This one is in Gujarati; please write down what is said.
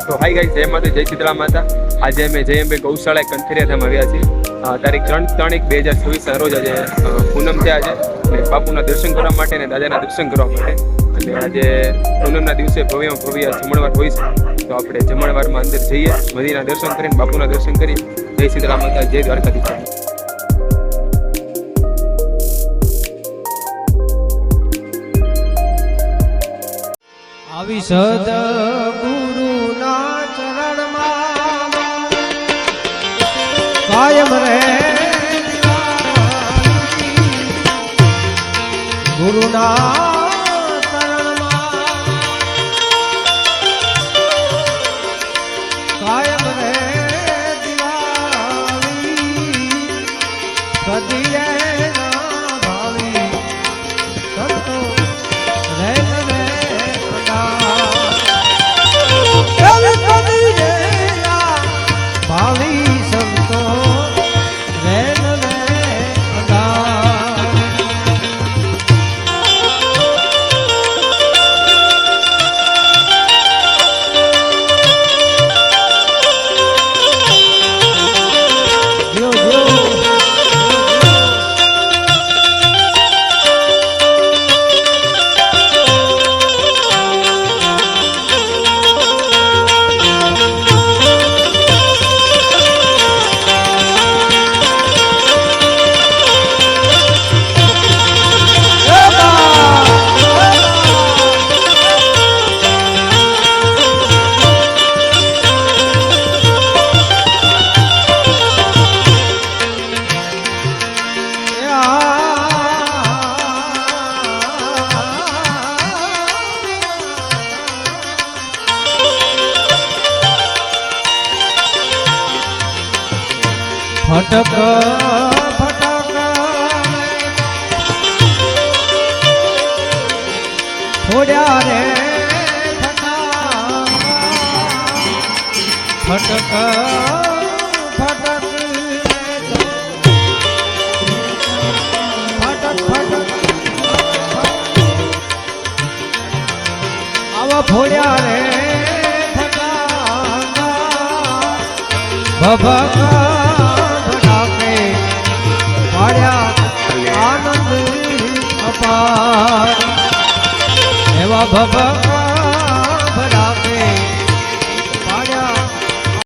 તો હાઈ ગાઈસ, જય માતા, જય શીતળા માતા। આજે અમે જય અંબે ગૌશાળા કંથેરિયાધામ આવ્યા છીએ। તારીખ 3/3/2024 રોજ આજે પૂનમ છે આજે, અને બાપુના દર્શન કરવા માટે અને દાદાના દર્શન કરવા માટે। અને આજે પૂનમના દિવસે ભવ્યમાં ભવ્ય જમણવાર હોય છે, તો આપણે જમણવારમાં અંદર જઈએ, મંદિરના દર્શન કરીને બાપુના દર્શન કરી। જય શીતળા માતા, જય દ્વારકાધીશ। આવી સદગુરુના ચરણમાં કાયમ રહે ગુરુના ચરણમાં કાયમ રહે દિવાળી કદીએ ના ભાવી સંતો રહે ભાવી સંતો રેન રે ફટક ફટક ફોડ્યા રે ફટક ફટક આવા ફોડ્યા રે ભભક આનંદ અપાર એવા ભભક